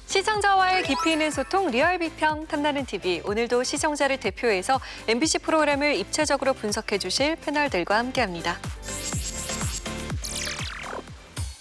시청자와의 깊이 있는 소통 리얼 비평 탐나는 TV. 오늘도 시청자를 대표해서 MBC 프로그램을 입체적으로 분석해 주실 패널들과 함께합니다.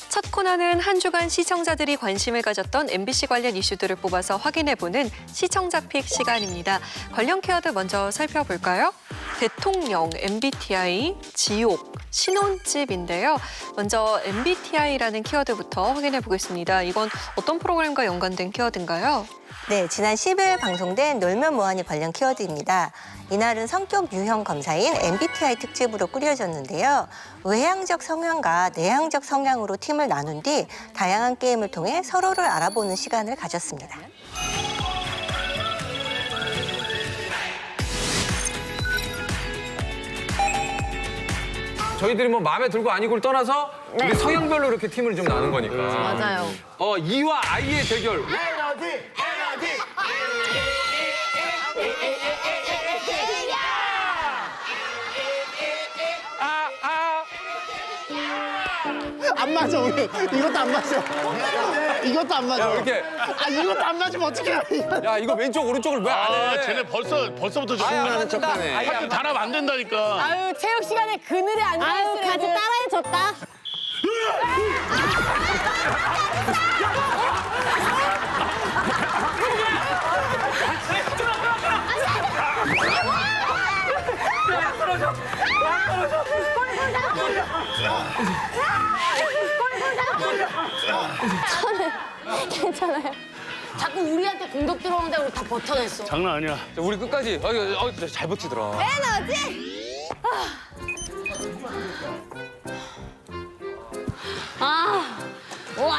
첫 코너는 한 주간 시청자들이 관심을 가졌던 MBC 관련 이슈들을 뽑아서 확인해보는 시청자 픽 시간입니다. 관련 키워드 먼저 살펴볼까요? 대통령, MBTI, 지옥, 신혼집인데요. 먼저 MBTI라는 키워드부터 확인해 보겠습니다. 이건 어떤 프로그램과 연관된 키워드인가요? 네, 지난 10일 방송된 놀면 뭐하니 관련 키워드입니다. 이날은 성격 유형 검사인 MBTI 특집으로 꾸려졌는데요. 외향적 성향과 내향적 성향으로 팀을 나눈 뒤 다양한 게임을 통해 서로를 알아보는 시간을 가졌습니다. 저희들이 뭐 마음에 들고 아니고를 떠나서 우리 성향별로 이렇게 팀을 좀 나눈 거니까. 맞아요. E와 I의 대결. 안 맞아 우리 이것도 안 맞아 이것도 안 맞아 야, 이렇게. 이것도 안 맞으면 어떡해 야, 이거 왼쪽 오른쪽을 왜 안 해? 쟤네 벌써부터 하는 척하네. 학교 단합 안 된다니까. 아유, 체육 시간에 그늘에 앉아있으라고. 아유, 같이 따라해줬다. 괜찮아요. 자꾸 우리한테 공격 들어오는데 우리 다 버텨냈어. 장난 아니야. 자, 우리 끝까지. 진짜 잘 버티더라. 에너지! 와.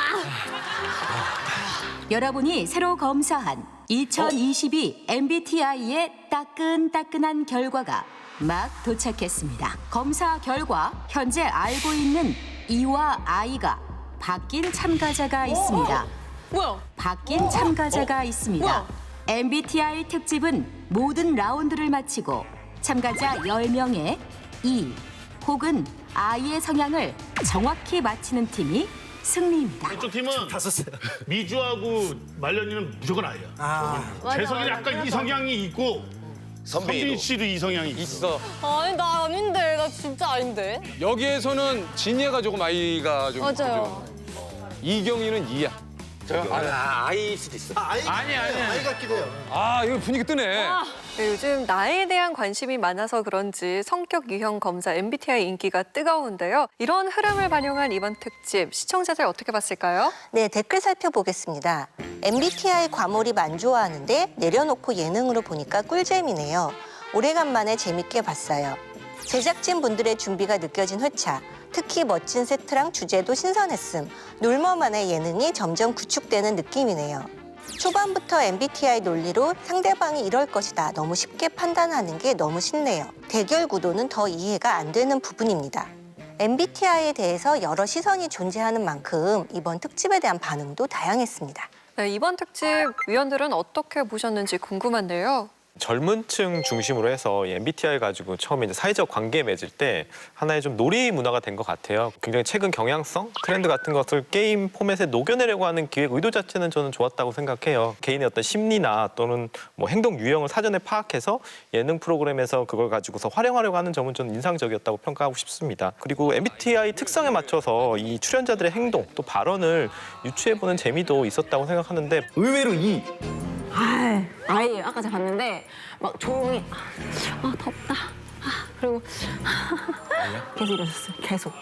여러분이 새로 검사한 2022 MBTI의 따끈따끈한 결과가 막 도착했습니다. 검사 결과 현재 알고 있는 E와 I가 바뀐 참가자가 있습니다. 뭐야? 바뀐 참가자가 있습니다. MBTI 특집은 모든 라운드를 마치고 참가자 10명의 E 혹은 I의 성향을 정확히 맞히는 팀이 승리입니다. 이쪽 팀은 미주하고 말년이는 무조건 아이야. 재성이는 약간 이 성향이 있고 선빈 씨도 이 성향이 있어. 아니, 나 아닌데. 나 진짜 아닌데. 여기에서는 진예가 조금 I가 좀. 맞아요. 그죠? 이경이는 E야. 아이일 수도 있어. 아니야. 아이 같기도 해요 이거 분위기 뜨네. 네, 요즘 나에 대한 관심이 많아서 그런지 성격 유형 검사 MBTI 인기가 뜨거운데요. 이런 흐름을 반영한 이번 특집, 시청자들 어떻게 봤을까요? 네, 댓글 살펴보겠습니다. MBTI 과몰입 안 좋아하는데 내려놓고 예능으로 보니까 꿀잼이네요. 오래간만에 재밌게 봤어요. 제작진 분들의 준비가 느껴진 회차. 특히 멋진 세트랑 주제도 신선했음. 놀머만의 예능이 점점 구축되는 느낌이네요. 초반부터 MBTI 논리로 상대방이 이럴 것이다 너무 쉽게 판단하는 게 너무 쉽네요. 대결 구도는 더 이해가 안 되는 부분입니다. MBTI에 대해서 여러 시선이 존재하는 만큼 이번 특집에 대한 반응도 다양했습니다. 네, 이번 특집 위원들은 어떻게 보셨는지 궁금한데요. 젊은 층 중심으로 해서 이 MBTI 가지고 처음에 이제 사회적 관계 맺을 때 하나의 좀 놀이 문화가 된 것 같아요. 굉장히 최근 경향성, 트렌드 같은 것을 게임 포맷에 녹여내려고 하는 기획 의도 자체는 저는 좋았다고 생각해요. 개인의 어떤 심리나 또는 뭐 행동 유형을 사전에 파악해서 예능 프로그램에서 그걸 가지고서 활용하려고 하는 점은 저는 인상적이었다고 평가하고 싶습니다. 그리고 MBTI 특성에 맞춰서 이 출연자들의 행동 또 발언을 유추해보는 재미도 있었다고 생각하는데 의외로 아이, 아까 제가 봤는데 막 조용히 덥다. 그리고 계속 이러셨어요. 계속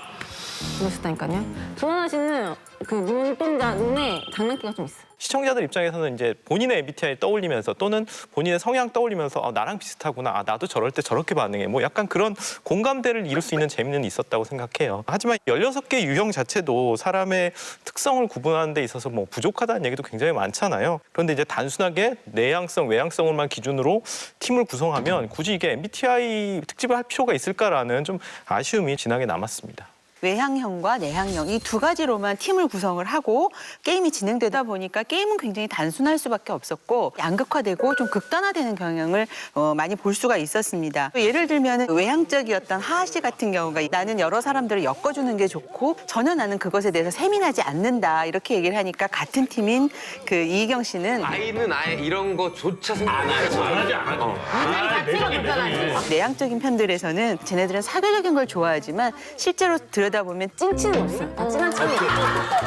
이러셨다니까요. 조은하 씨는 그 눈동자 눈에 장난기가 좀 있어요. 시청자들 입장에서는 이제 본인의 MBTI 떠올리면서 또는 본인의 성향 떠올리면서 나랑 비슷하구나, 나도 저럴 때 저렇게 반응해, 뭐 약간 그런 공감대를 이룰 수 있는 재미는 있었다고 생각해요. 하지만 16개 유형 자체도 사람의 특성을 구분하는 데 있어서 뭐 부족하다는 얘기도 굉장히 많잖아요. 그런데 이제 단순하게 내향성, 외향성을만 기준으로 팀을 구성하면 굳이 이게 MBTI 특집을 할 필요가 있을까라는 좀 아쉬움이 진하게 남았습니다. 외향형과 내향형 이 두 가지로만 팀을 구성을 하고 게임이 진행되다 보니까 게임은 굉장히 단순할 수밖에 없었고 양극화되고 좀 극단화되는 경향을 많이 볼 수가 있었습니다. 예를 들면 외향적이었던 하하 씨 같은 경우가 나는 여러 사람들을 엮어주는 게 좋고 전혀 나는 그것에 대해서 세민하지 않는다 이렇게 얘기를 하니까 같은 팀인 그 이희경 씨는 아이는 아예 이런 거조차 생각 안 하죠. 안 하지. 내향적인 편들에서는 쟤네들은 사교적인 걸 좋아하지만 실제로 들여다보면 찐치는 없어요. 다 진한 친구.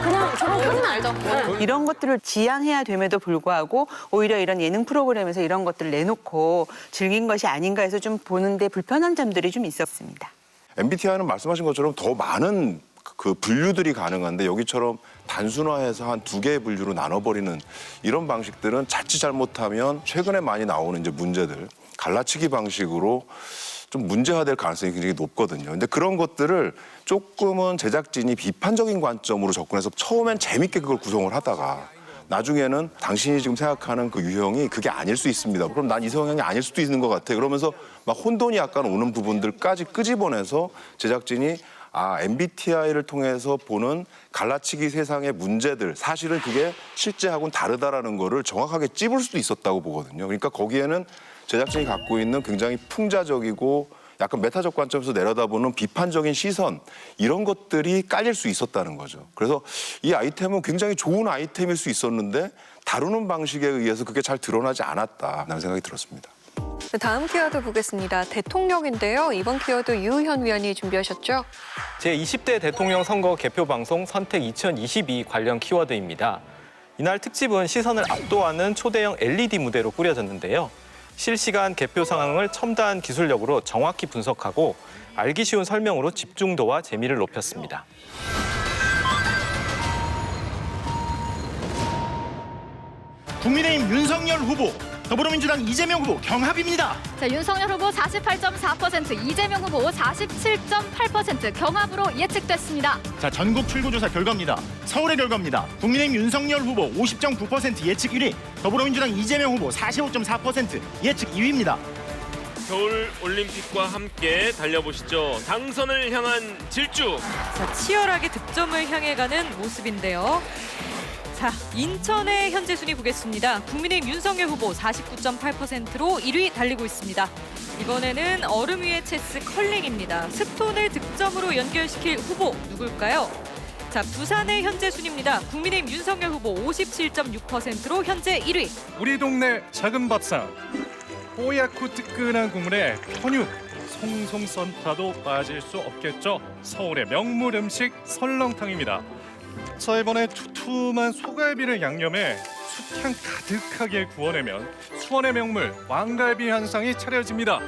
그냥 저런 사진 알죠? 네. 이런 것들을 지향해야 됨에도 불구하고 오히려 이런 예능 프로그램에서 이런 것들을 내놓고 즐긴 것이 아닌가 해서 좀 보는데 불편한 점들이 좀 있었습니다. MBTI는 말씀하신 것처럼 더 많은 그 분류들이 가능한데 여기처럼 단순화해서 한 2개의 분류로 나눠버리는 이런 방식들은 자칫 잘못하면 최근에 많이 나오는 이제 문제들 갈라치기 방식으로 좀 문제화될 가능성이 굉장히 높거든요. 근데 그런 것들을 조금은 제작진이 비판적인 관점으로 접근해서 처음엔 재밌게 그걸 구성을 하다가 나중에는 당신이 지금 생각하는 그 유형이 그게 아닐 수 있습니다. 그럼 난 이 성향이 아닐 수도 있는 것 같아. 그러면서 막 혼돈이 약간 오는 부분들까지 끄집어내서 제작진이 MBTI를 통해서 보는 갈라치기 세상의 문제들 사실은 그게 실제하고는 다르다라는 거를 정확하게 찝을 수도 있었다고 보거든요. 그러니까 거기에는 제작진이 갖고 있는 굉장히 풍자적이고 약간 메타적 관점에서 내려다보는 비판적인 시선 이런 것들이 깔릴 수 있었다는 거죠. 그래서 이 아이템은 굉장히 좋은 아이템일 수 있었는데 다루는 방식에 의해서 그게 잘 드러나지 않았다라는 생각이 들었습니다. 다음 키워드 보겠습니다. 대통령인데요. 이번 키워드 유현 위원이 준비하셨죠? 제20대 대통령 선거 개표 방송 선택 2022 관련 키워드입니다. 이날 특집은 시선을 압도하는 초대형 LED 무대로 꾸려졌는데요. 실시간 개표 상황을 첨단 기술력으로 정확히 분석하고 알기 쉬운 설명으로 집중도와 재미를 높였습니다. 국민의힘 윤석열 후보, 더불어민주당 이재명 후보 경합입니다. 자, 윤석열 후보 48.4%, 이재명 후보 47.8% 경합으로 예측됐습니다. 자, 전국 출구조사 결과입니다. 서울의 결과입니다. 국민의힘 윤석열 후보 50.9% 예측 1위, 더불어민주당 이재명 후보 45.4% 예측 2위입니다. 겨울 올림픽과 함께 달려보시죠. 당선을 향한 질주. 자, 치열하게 득점을 향해 가는 모습인데요. 자, 인천의 현재 순위 보겠습니다. 국민의힘 윤석열 후보 49.8%로 1위 달리고 있습니다. 이번에는 얼음 위의 체스 컬링입니다. 스톤을 득점으로 연결시킬 후보 누굴까요? 자, 부산의 현재 순위입니다. 국민의힘 윤석열 후보 57.6%로 현재 1위. 우리 동네 작은 밥상. 뽀얗고 뜨끈한 국물에 편육, 송송 썬파도 빠질 수 없겠죠. 서울의 명물 음식 설렁탕입니다. 자, 이번에 두툼한 소갈비를 양념해 숯향 가득하게 구워내면 수원의 명물 왕갈비 한 상이 차려집니다.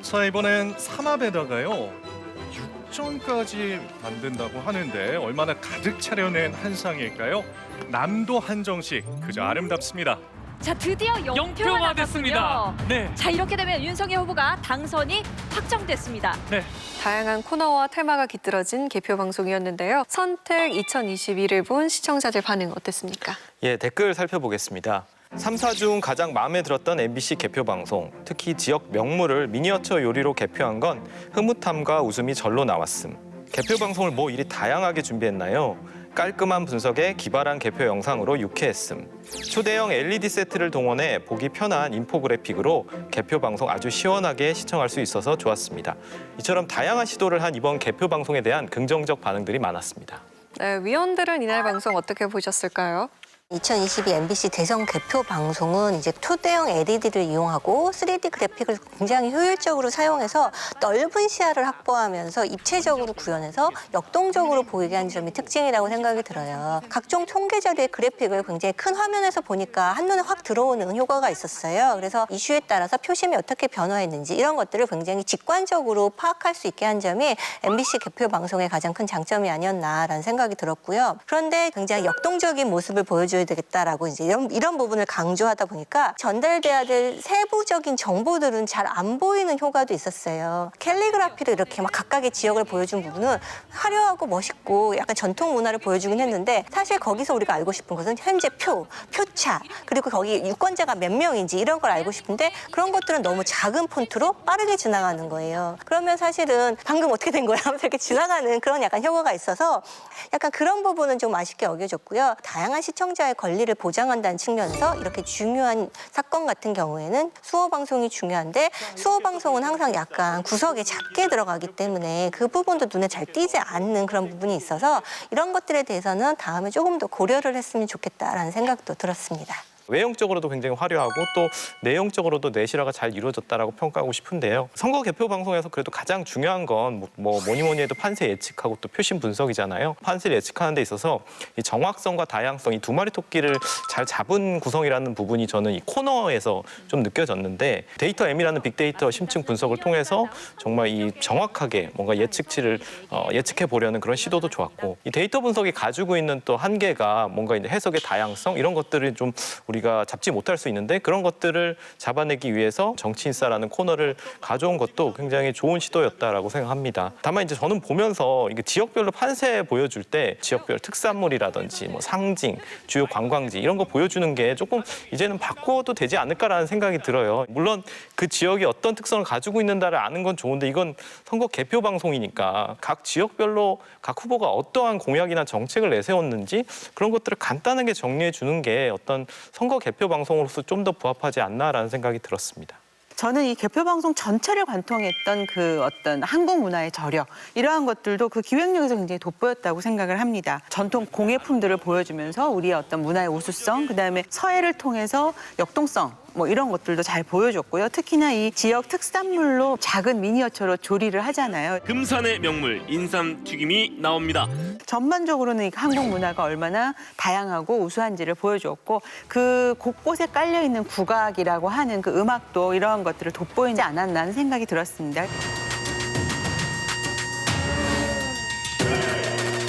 자, 이번엔 삼합에다가요 육전까지 만든다고 하는데 얼마나 가득 차려낸 한 상일까요? 남도 한정식 그저 아름답습니다. 자, 드디어 영표가 됐습니다. 네. 자, 이렇게 되면 윤석열 후보가 당선이 확정됐습니다. 네. 다양한 코너와 테마가 깃들어진 개표 방송이었는데요. 선택 2022를 본 시청자들 반응 어땠습니까? 예, 댓글 살펴보겠습니다. 3사 중 가장 마음에 들었던 MBC 개표 방송, 특히 지역 명물을 미니어처 요리로 개표한 건 흐뭇함과 웃음이 절로 나왔음. 개표 방송을 뭐 이리 다양하게 준비했나요? 깔끔한 분석에 기발한 개표 영상으로 유쾌했음. 초대형 LED 세트를 동원해 보기 편한 인포그래픽으로 개표 방송 아주 시원하게 시청할 수 있어서 좋았습니다. 이처럼 다양한 시도를 한 이번 개표 방송에 대한 긍정적 반응들이 많았습니다. 네, 위원들은 이날 방송 어떻게 보셨을까요? 2022 MBC 대선 개표 방송은 이제 초대형 LED를 이용하고 3D 그래픽을 굉장히 효율적으로 사용해서 넓은 시야를 확보하면서 입체적으로 구현해서 역동적으로 보이게 한 점이 특징이라고 생각이 들어요. 각종 통계 자료의 그래픽을 굉장히 큰 화면에서 보니까 한눈에 확 들어오는 효과가 있었어요. 그래서 이슈에 따라서 표심이 어떻게 변화했는지 이런 것들을 굉장히 직관적으로 파악할 수 있게 한 점이 MBC 개표 방송의 가장 큰 장점이 아니었나라는 생각이 들었고요. 그런데 굉장히 역동적인 모습을 보여준 해줘야 되겠다라고 이제 이런 부분을 강조하다 보니까 전달돼야 될 세부적인 정보들은 잘 안 보이는 효과도 있었어요. 캘리그라피로 이렇게 막 각각의 지역을 보여준 부분은 화려하고 멋있고 약간 전통 문화를 보여주긴 했는데 사실 거기서 우리가 알고 싶은 것은 현재 표차, 그리고 거기 유권자가 몇 명인지 이런 걸 알고 싶은데 그런 것들은 너무 작은 폰트로 빠르게 지나가는 거예요. 그러면 사실은 방금 어떻게 된 거야? 하면서 이렇게 지나가는 그런 약간 효과가 있어서 약간 그런 부분은 좀 아쉽게 여겨졌고요. 다양한 시청자의 권리를 보장한다는 측면에서 이렇게 중요한 사건 같은 경우에는 수호 방송이 중요한데 수호 방송은 항상 약간 구석에 작게 들어가기 때문에 그 부분도 눈에 잘 띄지 않는 그런 부분이 있어서 이런 것들에 대해서는 다음에 조금 더 고려를 했으면 좋겠다라는 생각도 들었습니다. 외형적으로도 굉장히 화려하고 또 내용적으로도 내실화가 잘 이루어졌다라고 평가하고 싶은데요. 선거 개표 방송에서 그래도 가장 중요한 건 뭐니 해도 판세 예측하고 또 표심 분석이잖아요. 판세를 예측하는 데 있어서 이 정확성과 다양성, 이 두 마리 토끼를 잘 잡은 구성이라는 부분이 저는 이 코너에서 좀 느껴졌는데 데이터 M이라는 빅데이터 심층 분석을 통해서 정말 이 정확하게 뭔가 예측치를 예측해 보려는 그런 시도도 좋았고 이 데이터 분석이 가지고 있는 또 한계가 뭔가 이제 해석의 다양성 이런 것들을 좀 우리가 잡지 못할 수 있는데 그런 것들을 잡아내기 위해서 정치인싸라는 코너를 가져온 것도 굉장히 좋은 시도였다라고 생각합니다. 다만 이제 저는 보면서 이게 지역별로 판세 보여줄 때 지역별 특산물이라든지 뭐 상징, 주요 관광지 이런 거 보여주는 게 조금 이제는 바꿔도 되지 않을까라는 생각이 들어요. 물론 그 지역이 어떤 특성을 가지고 있는가를 아는 건 좋은데 이건 선거 개표 방송이니까 각 지역별로 각 후보가 어떠한 공약이나 정책을 내세웠는지 그런 것들을 간단하게 정리해 주는 게 어떤 선거 개표 방송으로서 좀 더 부합하지 않나라는 생각이 들었습니다. 저는 이 개표 방송 전체를 관통했던 그 어떤 한국 문화의 저력 이러한 것들도 그 기획력에서 굉장히 돋보였다고 생각을 합니다. 전통 공예품들을 보여주면서 우리의 어떤 문화의 우수성, 그다음에 서해를 통해서 역동성 뭐 이런 것들도 잘 보여줬고요. 특히나 이 지역 특산물로 작은 미니어처로 조리를 하잖아요. 금산의 명물 인삼 튀김이 나옵니다. 전반적으로는 이 한국 문화가 얼마나 다양하고 우수한지를 보여주었고 그 곳곳에 깔려있는 국악이라고 하는 그 음악도 이러한 것들을 돋보이지 않았나 하는 생각이 들었습니다.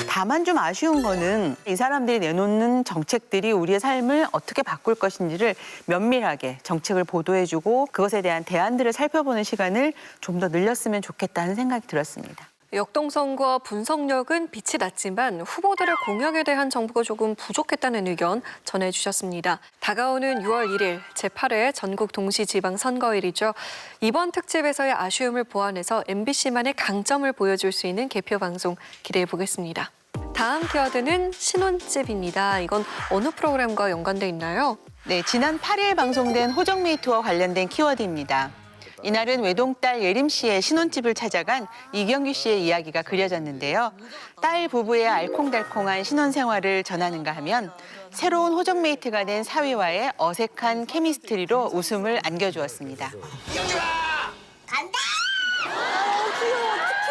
다만 좀 아쉬운 거는 이 사람들이 내놓는 정책들이 우리의 삶을 어떻게 바꿀 것인지를 면밀하게 정책을 보도해주고 그것에 대한 대안들을 살펴보는 시간을 좀 더 늘렸으면 좋겠다는 생각이 들었습니다. 역동성과 분석력은 빛이 났지만 후보들의 공약에 대한 정보가 조금 부족했다는 의견 전해주셨습니다. 다가오는 6월 1일 제8회 전국 동시지방선거일이죠. 이번 특집에서의 아쉬움을 보완해서 MBC만의 강점을 보여줄 수 있는 개표 방송 기대해 보겠습니다. 다음 키워드는 신혼집입니다. 이건 어느 프로그램과 연관돼 있나요? 네, 지난 8일 방송된 호정메이트와 관련된 키워드입니다. 이날은 외동딸 예림 씨의 신혼집을 찾아간 이경규 씨의 이야기가 그려졌는데요. 딸 부부의 알콩달콩한 신혼생활을 전하는가 하면 새로운 호정메이트가 된 사위와의 어색한 케미스트리로 웃음을 안겨주었습니다. 이경규야! 간다! 귀여워, 어떡해.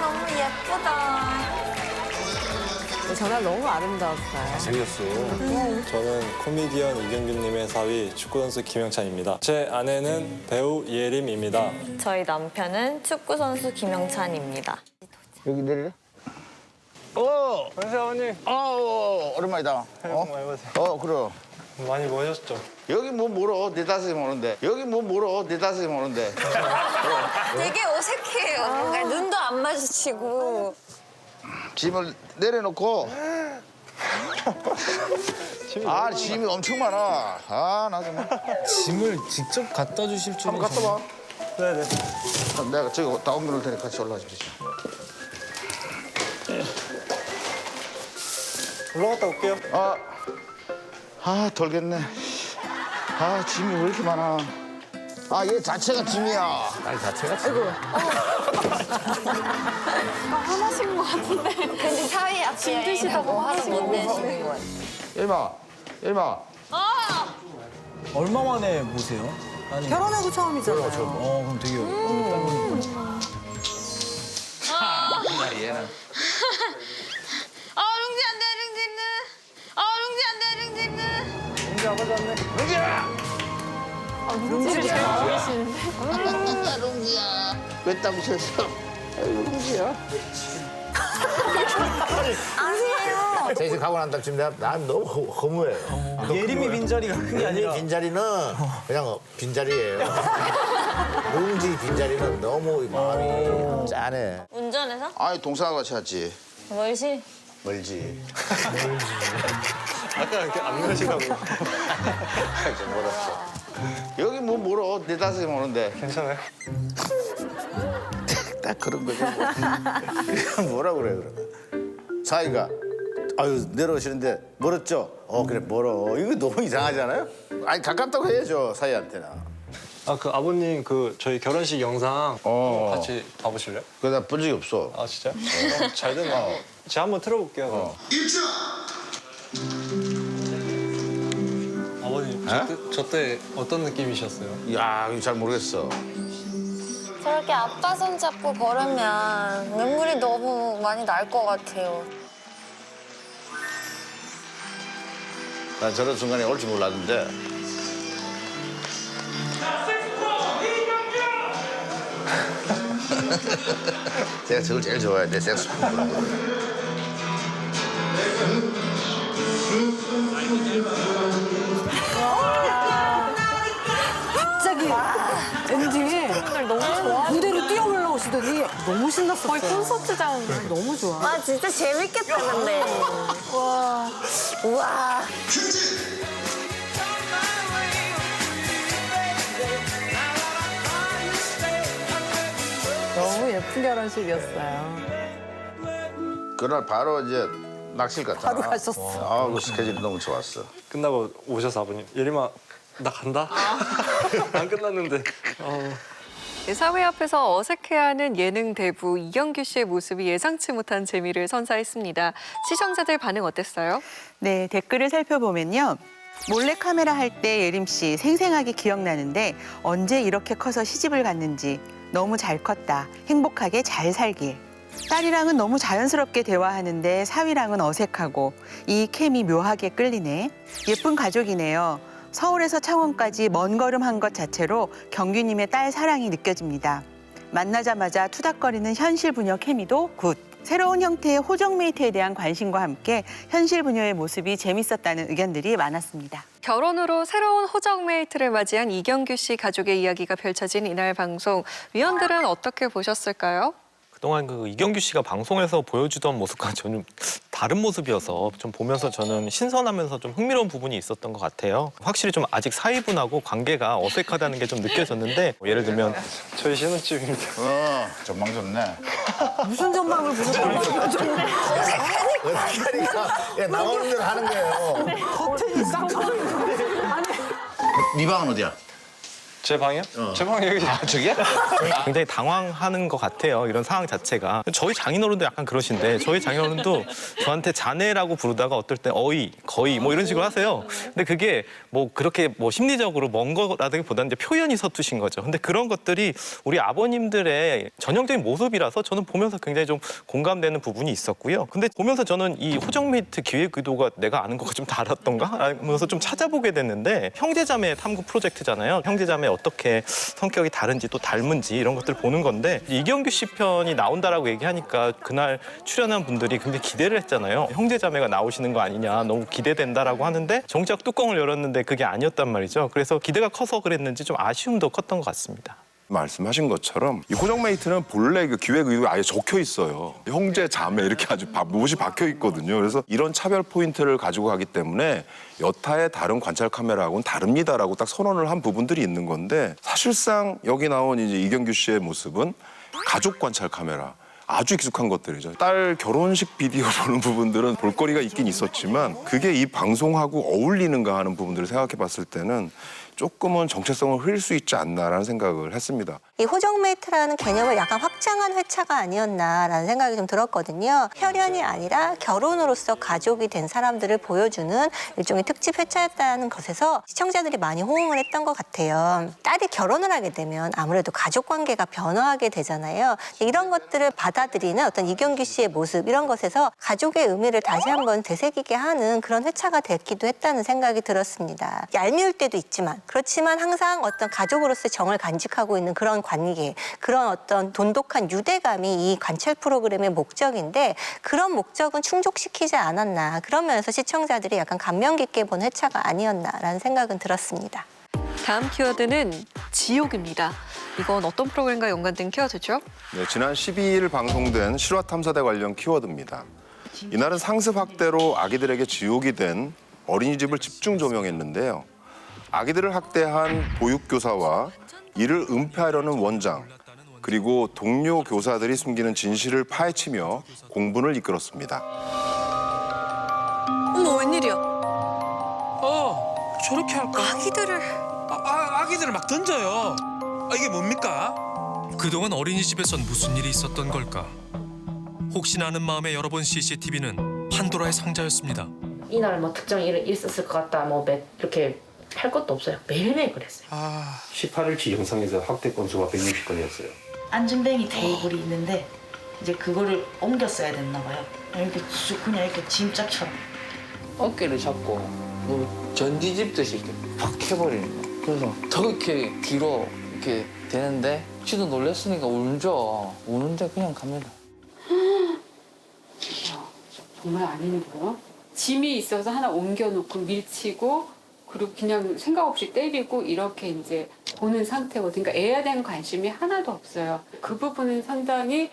너무 예쁘다. 정말 너무 아름다웠어요. 생겼어. 저는 코미디언 이경규님의 사위 축구선수 김영찬입니다. 제 아내는 배우 이예림입니다. 저희 남편은 축구선수 김영찬입니다. 여기 내릴래? 안녕하세요, 아버님. 오랜만이다. 그래. 많이 모셨죠? 여기 뭐 멀어, 네 다섯이 오는데. 여기 뭐 멀어, 네 다섯이 오는데. 되게 어색해요. 뭔가 눈도 안 마주치고. 짐을 내려놓고. 짐이 엄청 많아. 나도 뭐. 짐을 직접 갖다 주실 줄은. 한번 갖다 봐. 네네. 내가 저기 다 옮겨놓을 테니까 같이 올라가 주시죠. 올라갔다 올게요. 덜겠네. 짐이 왜 이렇게 많아. 얘 자체가 짐이야. 딸 자체가 짐. 화나신 것 같은데. 근데 사위 앞에 짐 드시다가 화를 못 내시는 것 같아요. 일마. 얼마 만에 보세요? 아니, 결혼하고 처음이잖아요. 그럼 되게 얘는. 룽지 아버지 왔네. 룽지를 잘 모르시는데. 룽지야. 왜 땀으셨어? 룽지야. 아니에요. 셋이 가고 난 다음에 지금 난 너무 허무해요. 예림이 빈자리가 큰 게 아니라. 빈자리는 그냥 빈자리예요. 웅지 빈자리는 너무 마음이 짠해. 운전해서? 아니 동생하고 같이 왔지. 멀지? 멀지. 아까 이렇게 안 멀시가고. 좀 멀었어. 여기 뭐 멀어. 4-5시 오는데. 괜찮아요? 딱 그런 거죠. 뭐라 그래 그러면. 사이가 아유 내려오시는데 멀었죠? 그래 멀어. 이거 너무 이상하잖아요? 아니 가깝다고 해야죠 사이한테는. 아, 그 아버님 그 저희 결혼식 영상 같이 봐보실래요? 그거 나 본 적이 없어. 아, 진짜요? 잘 됐나? 제가 한번 틀어볼게요. 아버님, 저 때 어떤 느낌이셨어요? 야, 이거 잘 모르겠어. 저렇게 아빠 손 잡고 걸으면 눈물이 너무 많이 날 것 같아요. 난 저런 순간이 올 줄 몰랐는데. 제가 저걸 제일 좋아해요. 내 색소폰 부르는 거. 갑자기 왠지 너무 좋아. 무대로 뛰어 올라오시더니 너무 신났었어요. 거의 콘서트장. 너무 좋아. 아 진짜 재밌겠다 근데. 와. 우와. 너무 예쁜 결혼식이었어요. 그날 바로 이제 낚시를 갔잖아. 바로 가셨어. 아, 그 스케줄이 너무 좋았어. 끝나고 오셔서 아버님, 예림아, 나 간다? 안 끝났는데. 사회 앞에서 어색해하는 예능 대부 이경규 씨의 모습이 예상치 못한 재미를 선사했습니다. 시청자들 반응 어땠어요? 네, 댓글을 살펴보면요. 몰래카메라 할 때 예림 씨 생생하게 기억나는데 언제 이렇게 커서 시집을 갔는지 너무 잘 컸다. 행복하게 잘 살길. 딸이랑은 너무 자연스럽게 대화하는데 사위랑은 어색하고 이 케미 묘하게 끌리네. 예쁜 가족이네요. 서울에서 창원까지 먼 걸음 한 것 자체로 경규님의 딸 사랑이 느껴집니다. 만나자마자 투닥거리는 현실 부녀 케미도 굿. 새로운 형태의 호정 메이트에 대한 관심과 함께 현실 부녀의 모습이 재밌었다는 의견들이 많았습니다. 결혼으로 새로운 호정 메이트를 맞이한 이경규 씨 가족의 이야기가 펼쳐진 이날 방송. 위원들은 어떻게 보셨을까요? 그동안 그 이경규 씨가 방송에서 보여주던 모습과 저는 다른 모습이어서 좀 보면서 저는 신선하면서 좀 흥미로운 부분이 있었던 것 같아요. 확실히 좀 아직 사이분하고 관계가 어색하다는 게 좀 느껴졌는데 예를 들면 저희 신혼집입니다. 전망 좋네. 무슨 전망을 보셨다고? 어색하니까 나오는 대로 하는 거예요. 커튼이 싹 쳐있는데. 아니. 네 방은 어디야? 제 방이요? 제 방이 여기. 저기야? 굉장히 당황하는 것 같아요. 이런 상황 자체가. 저희 장인어른도 약간 그러신데 저희 장인어른도 저한테 자네라고 부르다가 어떨 때 어이, 거의 뭐 이런 식으로 하세요. 근데 그게 뭐 그렇게 뭐 심리적으로 먼 거라기보다는 이제 표현이 서투신 거죠. 근데 그런 것들이 우리 아버님들의 전형적인 모습이라서 저는 보면서 굉장히 좀 공감되는 부분이 있었고요. 근데 보면서 저는 이 호정 메이트 기획 의도가 내가 아는 거가 좀 다랐던가 하면서 좀 찾아보게 됐는데 형제자매 탐구 프로젝트잖아요. 형제자매 어떻게 성격이 다른지 또 닮은지 이런 것들 보는 건데 이경규 씨 편이 나온다라고 얘기하니까 그날 출연한 분들이 굉장히 기대를 했잖아요. 형제자매가 나오시는 거 아니냐 너무 기대된다라고 하는데 정작 뚜껑을 열었는데 그게 아니었단 말이죠. 그래서 기대가 커서 그랬는지 좀 아쉬움도 컸던 것 같습니다. 말씀하신 것처럼 이 호정 메이트는 본래 그 기획 의도가 아예 적혀 있어요. 형제 자매 이렇게 아주 못이 박혀 있거든요. 그래서 이런 차별 포인트를 가지고 가기 때문에 여타의 다른 관찰 카메라하고는 다릅니다라고 딱 선언을 한 부분들이 있는 건데 사실상 여기 나온 이제 이경규 씨의 모습은 가족 관찰 카메라. 아주 익숙한 것들이죠. 딸 결혼식 비디오 보는 부분들은 볼거리가 있긴 있었지만 그게 이 방송하고 어울리는가 하는 부분들을 생각해 봤을 때는 조금은 정체성을 흐릴 수 있지 않나라는 생각을 했습니다. 이 호정 메이트라는 개념을 약간 확장한 회차가 아니었나라는 생각이 좀 들었거든요. 혈연이 아니라 결혼으로서 가족이 된 사람들을 보여주는 일종의 특집 회차였다는 것에서 시청자들이 많이 호응을 했던 것 같아요. 딸이 결혼을 하게 되면 아무래도 가족 관계가 변화하게 되잖아요. 이런 것들을 받아들이는 어떤 이경규 씨의 모습 이런 것에서 가족의 의미를 다시 한번 되새기게 하는 그런 회차가 됐기도 했다는 생각이 들었습니다. 얄미울 때도 있지만 그렇지만 항상 어떤 가족으로서의 정을 간직하고 있는 그런 관계, 그런 어떤 돈독한 유대감이 이 관찰 프로그램의 목적인데 그런 목적은 충족시키지 않았나. 그런 면에서 시청자들이 약간 감명 깊게 본 회차가 아니었나라는 생각은 들었습니다. 다음 키워드는 지옥입니다. 이건 어떤 프로그램과 연관된 키워드죠? 네, 지난 12일 방송된 실화탐사대 관련 키워드입니다. 이날은 상습 학대로 아기들에게 지옥이 된 어린이집을 집중 조명했는데요. 아기들을 학대한 보육교사와 이를 은폐하려는 원장, 그리고 동료 교사들이 숨기는 진실을 파헤치며 공분을 이끌었습니다. 어머, 웬일이야? 저렇게 할까? 아기들을 막 던져요. 이게 뭡니까? 그동안 어린이집에선 무슨 일이 있었던 걸까? 혹시나 하는 마음에 열어본 CCTV는 판도라의 상자였습니다. 이날 뭐 특정 일이 있었을 것 같다. 뭐 이렇게 할 것도 없어요. 매일매일 그랬어요. 18일치 영상에서 학대 건수가 160건이었어요. 안전뱅이 테이블이 있는데 이제 그거를 옮겼어야 됐나 봐요. 이렇게 쭉 그냥 이렇게 짐짝처럼. 어깨를 잡고 뭐 전지집듯이 이렇게 팍 해버리는 거. 그래서 저렇게 뒤로 이렇게 되는데 지도 놀랬으니까 울죠. 우는데 그냥 갑니다. 정말 아닌 거요? 짐이 있어서 하나 옮겨놓고 밀치고 그리고 그냥 생각 없이 때리고 이렇게 이제 보는 상태거든요. 그러니까 애에 대한 관심이 하나도 없어요. 그 부분은 상당히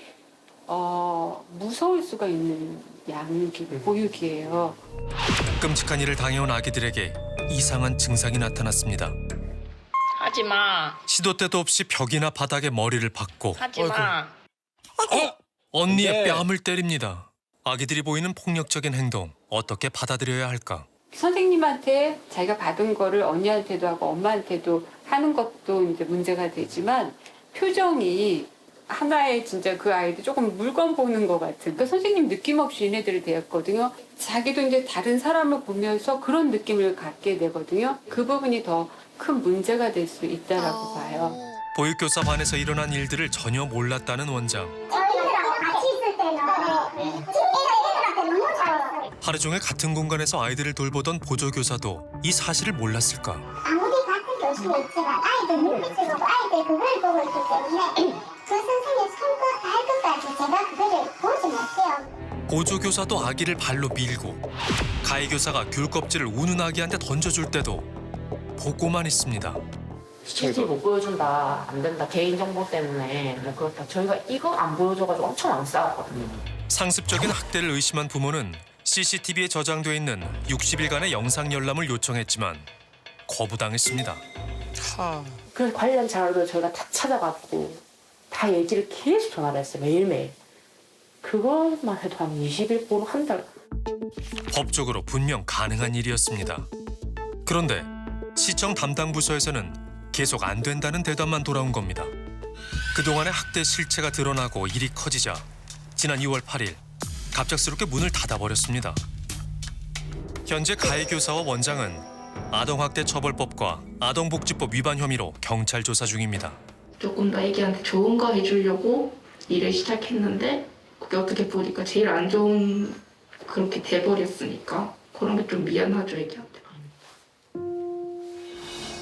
무서울 수가 있는 보육이에요. 끔찍한 일을 당해온 아기들에게 이상한 증상이 나타났습니다. 하지 마. 시도 때도 없이 벽이나 바닥에 머리를 박고 하지 마. 언니의 뺨을 때립니다. 아기들이 보이는 폭력적인 행동 어떻게 받아들여야 할까? 선생님한테 자기가 받은 거를 언니한테도 하고 엄마한테도 하는 것도 이제 문제가 되지만 표정이 하나의 진짜 그 아이들 조금 물건 보는 것 같은 그 선생님 느낌 없이 얘네들을 대했거든요. 자기도 이제 다른 사람을 보면서 그런 느낌을 갖게 되거든요. 그 부분이 더 큰 문제가 될 수 있다라고 봐요. 보육교사 반에서 일어난 일들을 전혀 몰랐다는 원장. 같이 있을 때는 애들한테 너무 잘했어요. 하루 종일 같은 공간에서 아이들을 돌보던 보조교사도 이 사실을 몰랐을까? 아무리 같은 교실에 있지만 아이들 눈빛을 보고 아이들 그걸 보고 있기 때문에 그 선생님 손끝 발끝까지 제가 그거를 보지 못해요. 보조교사도 아기를 발로 밀고 가해교사가 귤 껍질을 우는 아기한테 던져줄 때도 보고만 있습니다. CCTV 못 보여준다. 안 된다. 개인정보 때문에. 뭐 그렇다. 저희가 이거 안 보여줘가지고 엄청 안 싸웠거든요. 상습적인 학대를 의심한 부모는 CCTV에 저장돼 있는 60일간의 영상 열람을 요청했지만 거부당했습니다. 그래서 관련 자료를 저희가 다 찾아갖고 다 얘기를 계속 전화를 했어요. 매일매일. 그것만 해도 한 20일 보러 한 달. 법적으로 분명 가능한 일이었습니다. 그런데 시청 담당 부서에서는 계속 안 된다는 대답만 돌아온 겁니다. 그동안의 학대 실체가 드러나고 일이 커지자 지난 2월 8일 갑작스럽게 문을 닫아버렸습니다. 현재 가해교사와 원장은 아동학대처벌법과 아동복지법 위반 혐의로 경찰 조사 중입니다. 조금 더 애기한테 좋은 거 해주려고 일을 시작했는데 그게 어떻게 보니까 제일 안 좋은 그렇게 돼버렸으니까 그런 게 좀 미안하죠, 애기한테.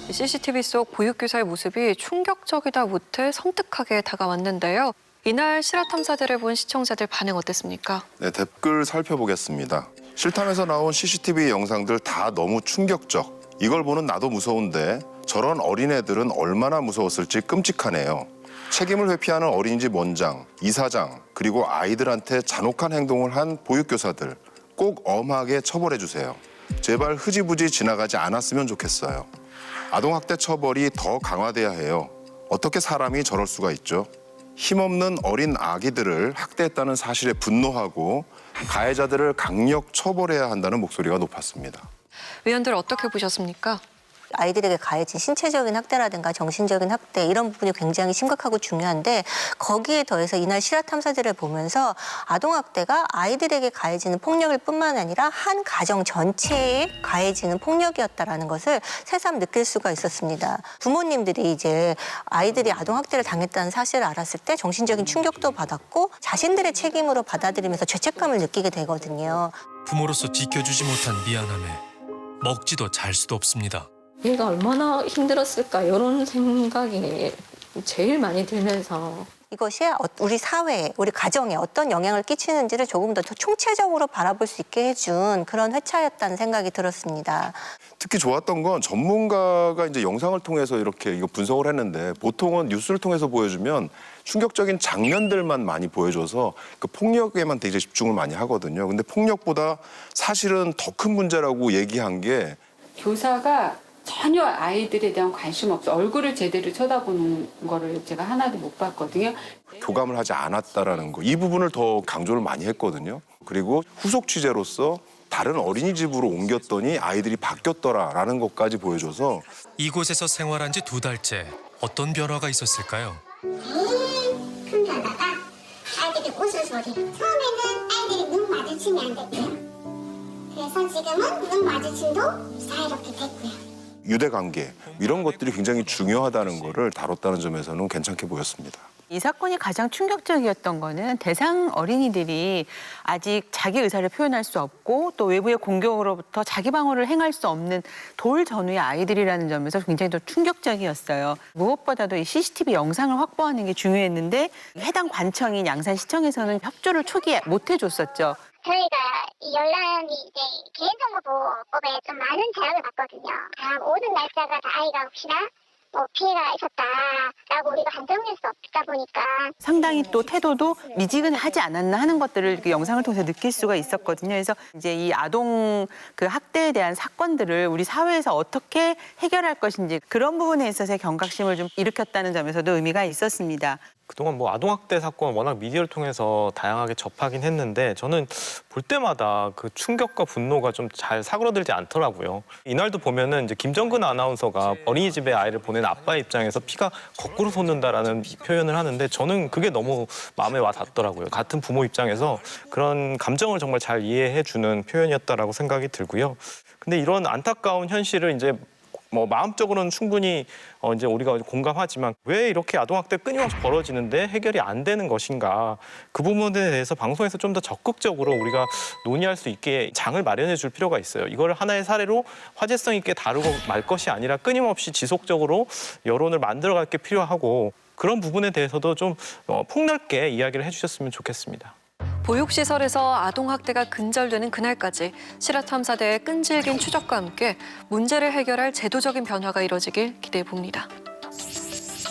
CCTV 속 보육교사의 모습이 충격적이다 못해 섬뜩하게 다가왔는데요. 이날 실화탐사대를 본 시청자들 반응 어땠습니까? 네, 댓글 살펴보겠습니다. 실탐에서 나온 CCTV 영상들 다 너무 충격적. 이걸 보는 나도 무서운데 저런 어린애들은 얼마나 무서웠을지 끔찍하네요. 책임을 회피하는 어린이집 원장, 이사장, 그리고 아이들한테 잔혹한 행동을 한 보육교사들 꼭 엄하게 처벌해 주세요. 제발 흐지부지 지나가지 않았으면 좋겠어요. 아동학대 처벌이 더 강화돼야 해요. 어떻게 사람이 저럴 수가 있죠? 힘없는 어린 아기들을 학대했다는 사실에 분노하고 가해자들을 강력 처벌해야 한다는 목소리가 높았습니다. 위원들 어떻게 보셨습니까? 아이들에게 가해진 신체적인 학대라든가 정신적인 학대 이런 부분이 굉장히 심각하고 중요한데 거기에 더해서 이날 실화탐사들을 보면서 아동학대가 아이들에게 가해지는 폭력일 뿐만 아니라 한 가정 전체에 가해지는 폭력이었다라는 것을 새삼 느낄 수가 있었습니다. 부모님들이 이제 아이들이 아동학대를 당했다는 사실을 알았을 때 정신적인 충격도 받았고 자신들의 책임으로 받아들이면서 죄책감을 느끼게 되거든요. 부모로서 지켜주지 못한 미안함에 먹지도 잘 수도 없습니다. 얘가 얼마나 힘들었을까 이런 생각이 제일 많이 들면서 이것이 우리 사회에, 우리 가정에 어떤 영향을 끼치는지를 조금 더 총체적으로 바라볼 수 있게 해준 그런 회차였다는 생각이 들었습니다. 특히 좋았던 건 전문가가 이제 영상을 통해서 이렇게 이거 분석을 했는데 보통은 뉴스를 통해서 보여주면 충격적인 장면들만 많이 보여줘서 그 폭력에만 되게 집중을 많이 하거든요. 근데 폭력보다 사실은 더 큰 문제라고 얘기한 게 교사가 전혀 아이들에 대한 관심 없어. 얼굴을 제대로 쳐다보는 거를 제가 하나도 못 봤거든요. 교감을 하지 않았다라는 거. 이 부분을 더 강조를 많이 했거든요. 그리고 후속 취재로서 다른 어린이집으로 옮겼더니 아이들이 바뀌었더라라는 것까지 보여줘서 이곳에서 생활한 지 2달째 어떤 변화가 있었을까요? 제일 큰 변화가 아이들이 웃음소리. 처음에는 아이들이 눈 마주치면 안 됐대요. 그래서 지금은 눈 마주침도 사이좋게 됐고요. 유대관계 이런 것들이 굉장히 중요하다는 거를 다뤘다는 점에서는 괜찮게 보였습니다. 이 사건이 가장 충격적이었던 거는 대상 어린이들이 아직 자기 의사를 표현할 수 없고 또 외부의 공격으로부터 자기 방어를 행할 수 없는 돌 전후의 아이들이라는 점에서 굉장히 더 충격적이었어요. 무엇보다도 이 CCTV 영상을 확보하는 게 중요했는데 해당 관청인 양산시청에서는 협조를 초기에 못 해줬었죠. 저희가 연락이 이제 개인정보보호법에 좀 많은 제약을 받거든요. 모든 날짜가 다 아이가 혹시나 피해가 있었다라고 우리가 단정할 수 없다 보니까 상당히 또 태도도 미지근하지 않았나 하는 것들을 그 영상을 통해서 느낄 수가 있었거든요. 그래서 이제 이 아동 그 학대에 대한 사건들을 우리 사회에서 어떻게 해결할 것인지 그런 부분에 있어서의 경각심을 좀 일으켰다는 점에서도 의미가 있었습니다. 그동안 뭐 아동학대 사건 워낙 미디어를 통해서 다양하게 접하긴 했는데 저는 볼 때마다 그 충격과 분노가 좀 잘 사그러들지 않더라고요. 이날도 보면은 이제 김정근 아나운서가 어린이집에 아이를 보낸 아빠의 입장에서 피가 거꾸로 솟는다라는 표현을 하는데 저는 그게 너무 마음에 와 닿더라고요. 같은 부모 입장에서 그런 감정을 정말 잘 이해해주는 표현이었다라고 생각이 들고요. 근데 이런 안타까운 현실을 이제 뭐 마음적으로는 충분히 이제 우리가 공감하지만 왜 이렇게 아동학대 끊임없이 벌어지는데 해결이 안 되는 것인가 그 부분에 대해서 방송에서 좀 더 적극적으로 우리가 논의할 수 있게 장을 마련해 줄 필요가 있어요. 이걸 하나의 사례로 화제성 있게 다루고 말 것이 아니라 끊임없이 지속적으로 여론을 만들어갈 게 필요하고 그런 부분에 대해서도 좀 폭넓게 이야기를 해주셨으면 좋겠습니다. 보육시설에서 아동학대가 근절되는 그날까지 실화탐사대의 끈질긴 추적과 함께 문제를 해결할 제도적인 변화가 이뤄지길 기대해 봅니다.